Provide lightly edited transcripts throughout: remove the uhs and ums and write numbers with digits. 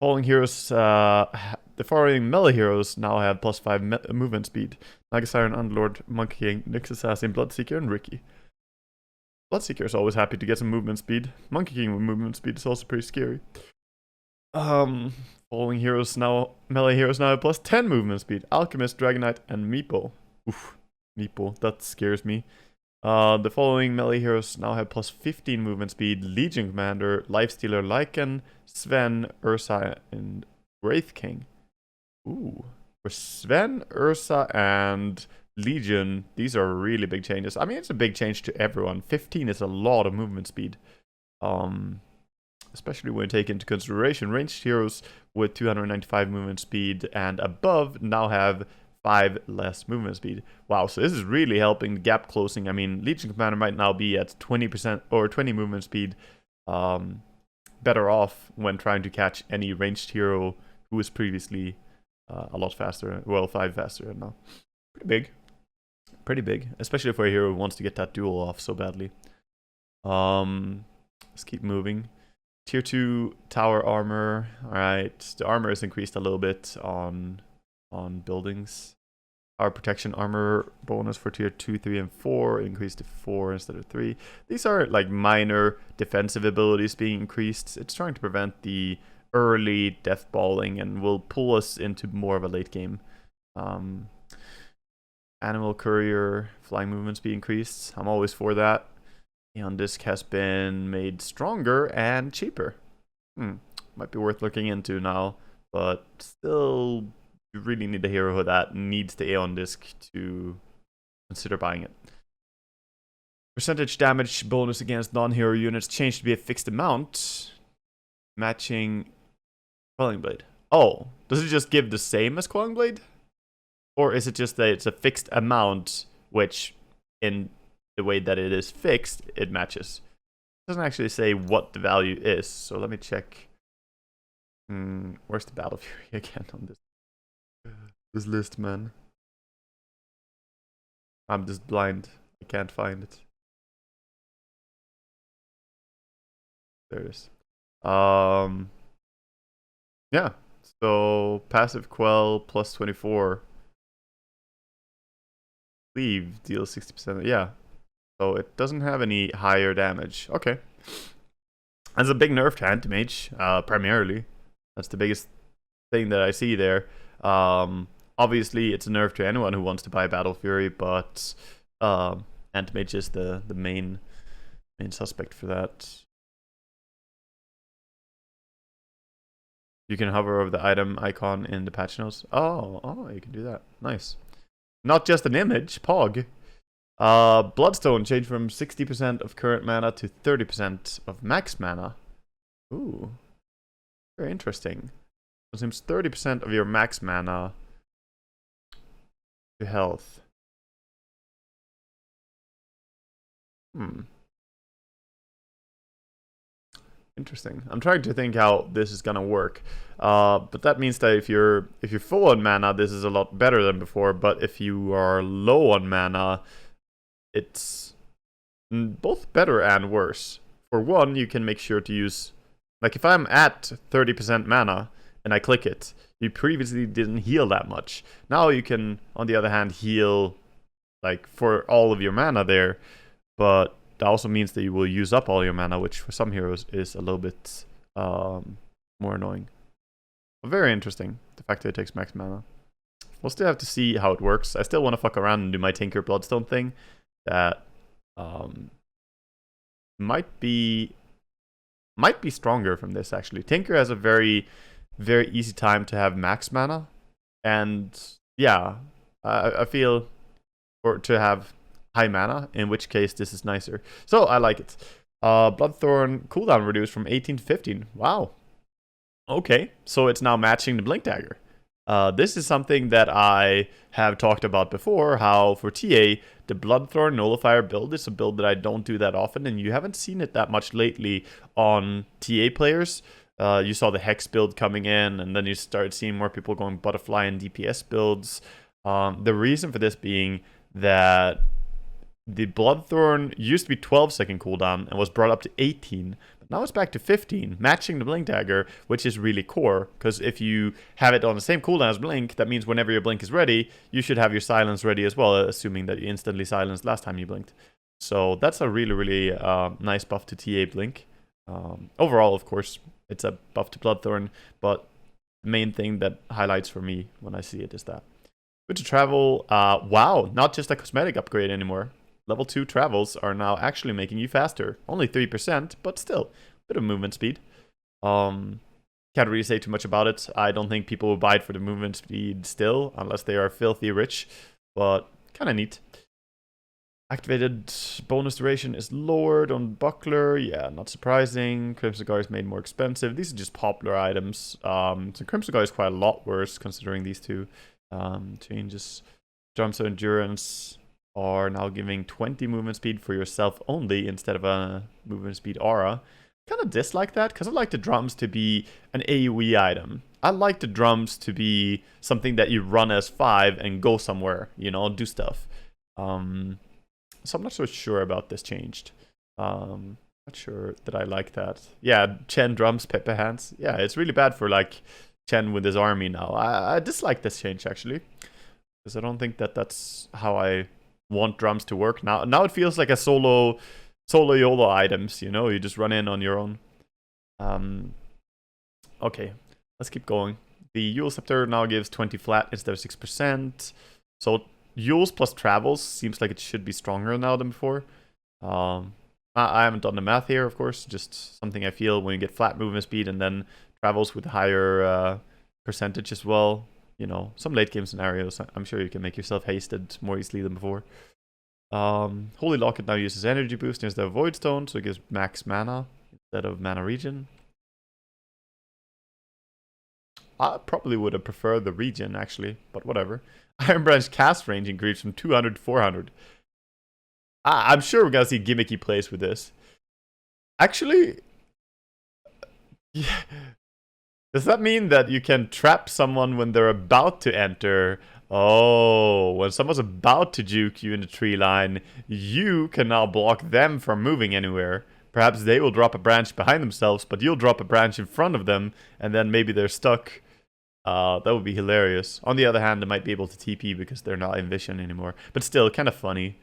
Following heroes, the following melee heroes now have +5 movement speed. Naga Siren, Underlord, Monkey King, Nyx Assassin, Bloodseeker, and Ricky. Bloodseeker is always happy to get some movement speed. Monkey King with movement speed is also pretty scary. Following heroes now, melee heroes now have +10 movement speed. Alchemist, Dragonite, and Meepo. Oof, Meepo, that scares me. The following melee heroes now have +15 movement speed. Legion Commander, Lifestealer Lycan, Sven, Ursa, and Wraith King. Ooh. For Sven, Ursa, and Legion, these are really big changes. I mean, it's a big change to everyone. 15 is a lot of movement speed. Especially when you take into consideration ranged heroes with 295 movement speed and above now have 5 less movement speed. Wow, so this is really helping the gap closing. I mean, Legion Commander might now be at 20% or 20 movement speed. Better off when trying to catch any ranged hero who was previously a lot faster. Well, 5 faster now. Pretty big. Pretty big. Especially for a hero who wants to get that duel off so badly. Let's keep moving. Tier 2 tower armor. Alright, the armor is increased a little bit on buildings. Our protection armor bonus for tier 2, 3, and 4 increased to 4 instead of 3. These are like minor defensive abilities being increased. It's trying to prevent the early death balling and will pull us into more of a late game. Animal courier, flying movements be increased. I'm always for that. Aeon Disc has been made stronger and cheaper. Might be worth looking into now, but still, you really need a hero that needs the Aeon Disc to consider buying it. Percentage damage bonus against non-hero units changed to be a fixed amount, matching Quelling Blade. Oh, does it just give the same as Quelling Blade? Or is it just that it's a fixed amount, which in the way that it is fixed, it matches? It doesn't actually say what the value is, so let me check. Where's the Battle Fury again on this list, man? I'm just blind. I can't find it. There it is. Yeah. So passive quell plus 24. Leave deals 60%. Yeah. So it doesn't have any higher damage. Okay. That's a big nerf to Anti-Mage, primarily. That's the biggest thing that I see there. Obviously, it's a nerf to anyone who wants to buy Battle Fury, but Anti-Mage is the main suspect for that. You can hover over the item icon in the patch notes. Oh, you can do that. Nice. Not just an image, Pog. Bloodstone changed from 60% of current mana to 30% of max mana. Ooh. Very interesting. It seems 30% of your max mana to health. Interesting. I'm trying to think how this is gonna work. But that means that if you're full on mana, this is a lot better than before. But if you are low on mana, it's both better and worse. For one, you can make sure to use, like if I'm at 30% mana and I click it, you previously didn't heal that much. Now you can, on the other hand, heal like for all of your mana there, but that also means that you will use up all your mana, which for some heroes is a little bit more annoying. But very interesting, the fact that it takes max mana. We'll still have to see how it works. I still want to fuck around and do my Tinker Bloodstone thing. That might be stronger from this, actually. Tinker has a very, very easy time to have max mana. And yeah, I feel for to have high mana, in which case this is nicer. So I like it. Bloodthorn cooldown reduced from 18 to 15. Wow. Okay, so it's now matching the Blink Dagger. This is something that I have talked about before, how for TA, the Bloodthorn Nullifier build is a build that I don't do that often, and you haven't seen it that much lately on TA players. You saw the Hex build coming in, and then you started seeing more people going Butterfly and DPS builds. The reason for this being that the Bloodthorn used to be 12-second cooldown and was brought up to 18. But Now it's back to 15, matching the Blink Dagger, which is really core, because if you have it on the same cooldown as Blink, that means whenever your Blink is ready, you should have your Silence ready as well, assuming that you instantly silenced last time you blinked. So that's a really, really nice buff to TA Blink. Overall, of course, it's a buff to Bloodthorn, but the main thing that highlights for me when I see it is that. Good to travel. Wow, not just a cosmetic upgrade anymore. Level 2 travels are now actually making you faster. Only 3%, but still, a bit of movement speed. Can't really say too much about it. I don't think people will buy it for the movement speed still, unless they are filthy rich, but kind of neat. Activated bonus duration is lowered on Buckler. Yeah, not surprising. Crimson Guard is made more expensive. These are just popular items. So Crimson Guard is quite a lot worse considering these two changes. Jumps of Endurance are now giving 20 movement speed for yourself only instead of a movement speed aura. Kind of dislike that because I like the drums to be an AoE item. I like the drums to be something that you run as 5 and go somewhere, you know, do stuff. So I'm not so sure about this changed. Not sure that I like that. Yeah, Chen drums, Pepe hands. Yeah, it's really bad for like Chen with his army now. I dislike this change actually, because I don't think that that's how I want drums to work. Now it feels like a solo YOLO items, you know, you just run in on your own. Okay, let's keep going. The Yule Scepter now gives 20 flat instead of 6%. So Yules plus travels seems like it should be stronger now than before. I haven't done the math here, of course, just something I feel when you get flat movement speed and then travels with higher percentage as well. You know, some late game scenarios, I'm sure you can make yourself hasted more easily than before. Holy Locket now uses energy boost instead of Void Stone, so it gives max mana instead of mana regen. I probably would have preferred the regen actually, but whatever. Iron Branch cast range increased from 200 to 400. I'm sure we're gonna see gimmicky plays with this. Actually, yeah. Does that mean that you can trap someone when they're about to enter? Oh, when someone's about to juke you in the tree line, you can now block them from moving anywhere. Perhaps they will drop a branch behind themselves, but you'll drop a branch in front of them, and then maybe they're stuck. That would be hilarious. On the other hand, they might be able to TP because they're not in vision anymore. But still, kind of funny.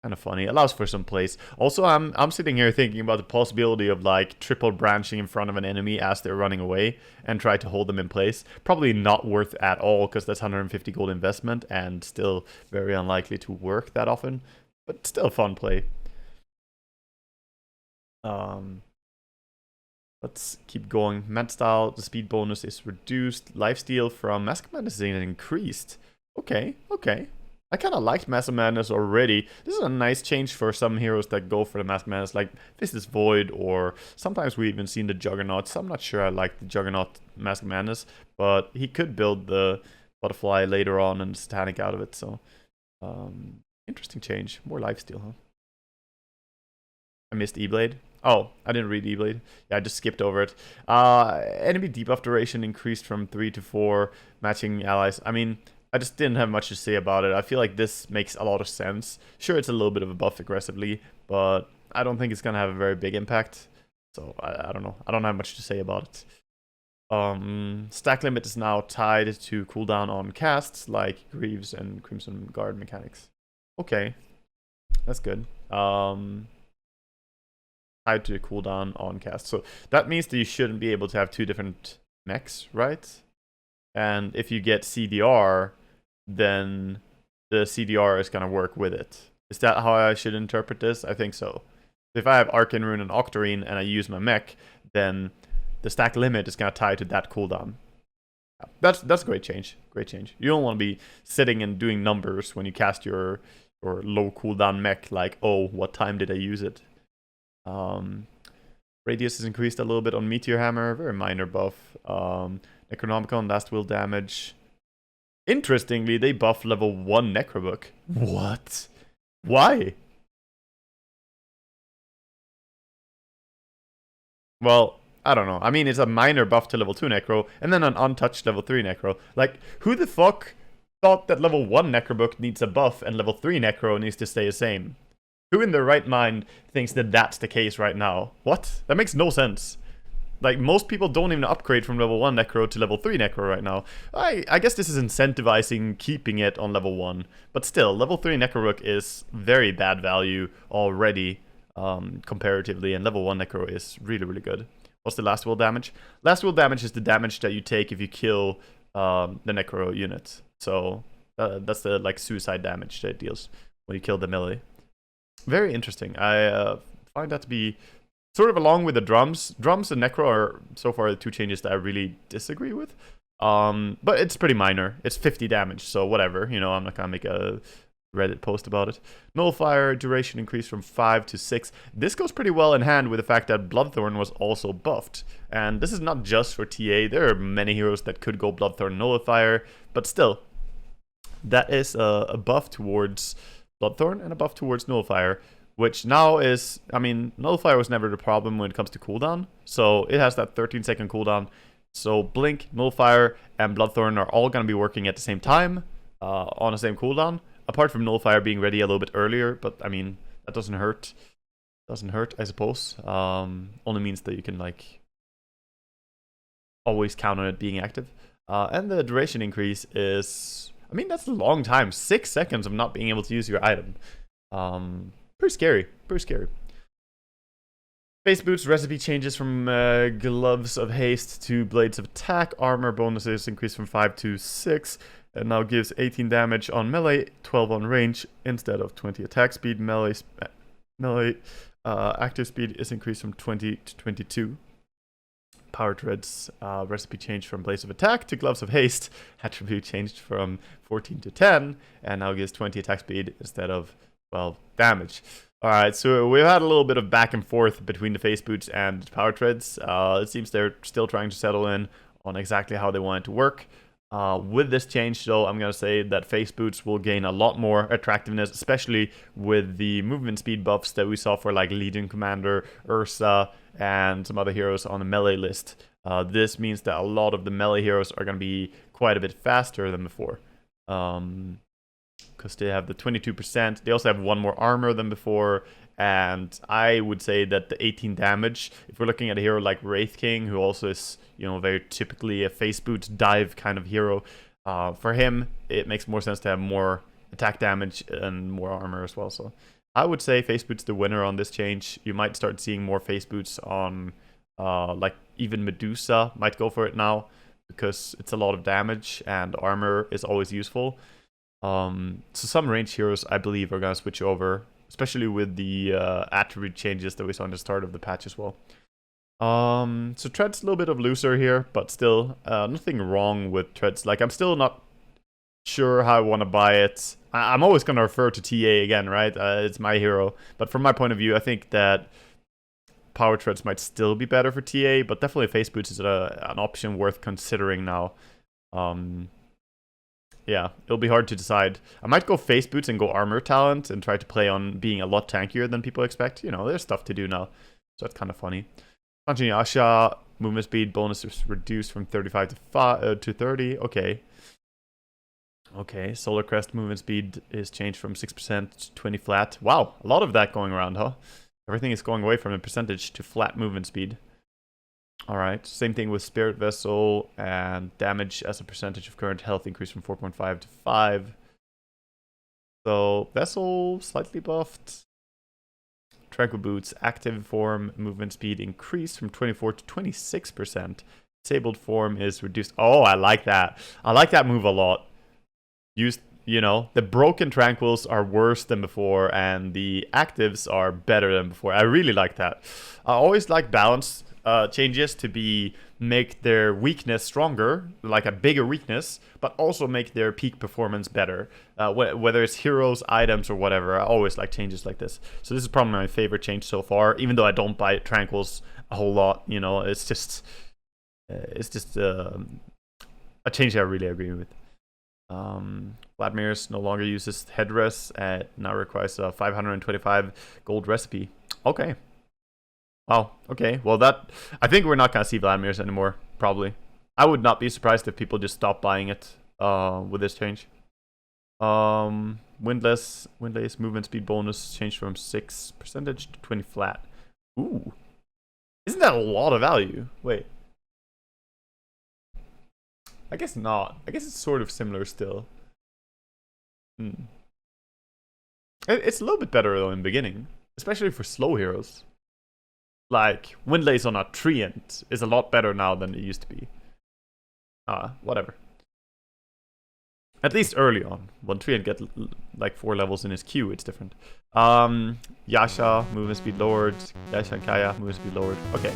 Kind of funny. Allows for some plays. Also, I'm sitting here thinking about the possibility of like triple branching in front of an enemy as they're running away and try to hold them in place. Probably not worth at all because that's 150 gold investment and still very unlikely to work that often. But still fun play. Let's keep going. Mad Style, the speed bonus is reduced. Lifesteal from Mask of Madness is increased. Okay, okay. I kind of liked Mask of Madness already. This is a nice change for some heroes that go for the Mask of Madness, like Fistus Void, or sometimes we've even seen the Juggernaut. So I'm not sure I like the Juggernaut Mask of Madness, but he could build the Butterfly later on and Satanic out of it, so interesting change. More lifesteal, huh? I missed E-Blade. Oh, I didn't read E-Blade. Yeah, I just skipped over it. Enemy debuff duration increased from 3 to 4, matching allies. I mean, I just didn't have much to say about it. I feel like this makes a lot of sense. Sure, it's a little bit of a buff aggressively, but I don't think it's going to have a very big impact. So, I don't know. I don't have much to say about it. Stack limit is now tied to cooldown on casts, like Greaves and Crimson Guard mechanics. Okay, that's good. Tied to the cooldown on cast. So that means that you shouldn't be able to have two different mechs, right? And if you get CDR, then the CDR is going to work with it. Is that how I should interpret this? I think so. If I have Arcane Rune and Octarine and I use my mech, then the stack limit is going to tie to that cooldown. That's a great change. Great change. You don't want to be sitting and doing numbers when you cast your low cooldown mech, like, oh, what time did I use it? Radius is increased a little bit on Meteor Hammer, very minor buff. Necronomicon, last will damage. Interestingly, they buff level 1 Necrobook. What? Why? Well, I don't know. I mean, it's a minor buff to level 2 Necro, and then an untouched level 3 Necro. Like, who the fuck thought that level 1 Necrobook needs a buff and level 3 Necro needs to stay the same? Who in their right mind thinks that that's the case right now? What? That makes no sense. Like, most people don't even upgrade from level 1 Necro to level 3 Necro right now. I guess this is incentivizing keeping it on level 1. But still, level 3 Necro Rook is very bad value already, comparatively. And level 1 Necro is really, really good. What's the last will damage? Last will damage is the damage that you take if you kill the Necro unit. So, that's the, like, suicide damage that it deals when you kill the melee. Very interesting. I find that to be sort of along with the drums. Drums and Necro are so far the two changes that I really disagree with. But it's pretty minor. It's 50 damage, so whatever. You know, I'm not gonna make a Reddit post about it. Nullifier duration increased from 5 to 6. This goes pretty well in hand with the fact that Bloodthorn was also buffed. And this is not just for TA. There are many heroes that could go Bloodthorn Nullifier, but still, that is a buff towards Bloodthorn and a buff towards Nullifier, which now is, I mean, Nullifier was never the problem when it comes to cooldown, so it has that 13-second cooldown. So Blink, Nullifier, and Bloodthorn are all going to be working at the same time, on the same cooldown, apart from Nullifier being ready a little bit earlier, but I mean, that doesn't hurt. Doesn't hurt, I suppose. Only means that you can, like, always count on it being active. And the duration increase is, I mean, that's a long time. 6 seconds of not being able to use your item. Pretty scary. Pretty scary. Face Boots recipe changes from Gloves of Haste to Blades of Attack. Armor bonuses increase from 5 to 6. And now gives 18 damage on melee, 12 on range, instead of 20 attack speed. Melee active speed is increased from 20 to 22. Power Treads recipe changed from Blades of Attack to Gloves of Haste. Attribute changed from 14 to 10, and now gives 20 attack speed instead of 12 damage. Alright, so we've had a little bit of back and forth between the Face Boots and Power Treads. It seems they're still trying to settle in on exactly how they want it to work. With this change, though, I'm going to say that Face Boots will gain a lot more attractiveness, especially with the movement speed buffs that we saw for, like, Legion Commander, Ursa, and some other heroes on the melee list. This means that a lot of the melee heroes are going to be quite a bit faster than before. Because they have the 22%. They also have 1 more armor than before. And I would say that the 18 damage, if we're looking at a hero like Wraith King, who also is, you know, very typically a Face Boots dive kind of hero, for him, it makes more sense to have more attack damage and more armor as well. So I would say Face Boots the winner on this change. You might start seeing more Face Boots on, like, even Medusa might go for it now, because it's a lot of damage and armor is always useful. So some range heroes, I believe, are going to switch over, especially with the attribute changes that we saw in the start of the patch as well. So Tread's a little bit of looser here, but still, nothing wrong with Treads. Like, I'm still not sure how I want to buy it. I'm always going to refer to TA again, right? It's my hero. But from my point of view, I think that Power Treads might still be better for TA, but definitely Face Boots is an option worth considering now. Yeah, it'll be hard to decide. I might go Face Boots and go Armor Talent and try to play on being a lot tankier than people expect. You know, there's stuff to do now, so that's kind of funny. Sanjinyasha, movement speed bonus is reduced from 35 to 30. Okay. Okay, Solar Crest movement speed is changed from 6% to 20 flat. Wow, a lot of that going around, huh? Everything is going away from a percentage to flat movement speed. Alright, same thing with Spirit Vessel, and damage as a percentage of current health increased from 4.5 to 5. So, Vessel slightly buffed. Tranquil Boots, active form movement speed increased from 24 to 26%. Disabled form is reduced. Oh, I like that. I like that move a lot. You know, the broken Tranquils are worse than before, and the actives are better than before. I really like that. I always like balance changes to make their weakness stronger, like a bigger weakness, but also make their peak performance better. Whether it's heroes, items, or whatever, I always like changes like this. So this is probably my favorite change so far, even though I don't buy Tranquils a whole lot. You know, it's just a change that I really agree with. Vladimir's no longer uses headdress and now requires a 525 gold recipe. Okay. Wow, okay. Well, I think we're not going to see Vladimir's anymore, probably. I would not be surprised if people just stop buying it with this change. Windlass movement speed bonus changed from 6% to 20 flat. Ooh. Isn't that a lot of value? Wait. I guess not. I guess it's sort of similar still. It's a little bit better though in the beginning, especially for slow heroes. Like, Windlace on a Treant is a lot better now than it used to be. Whatever. At least early on. When Treant get like 4 levels in his queue, it's different. Yasha, movement speed lowered. Yasha and Kaya, movement speed lowered. Okay.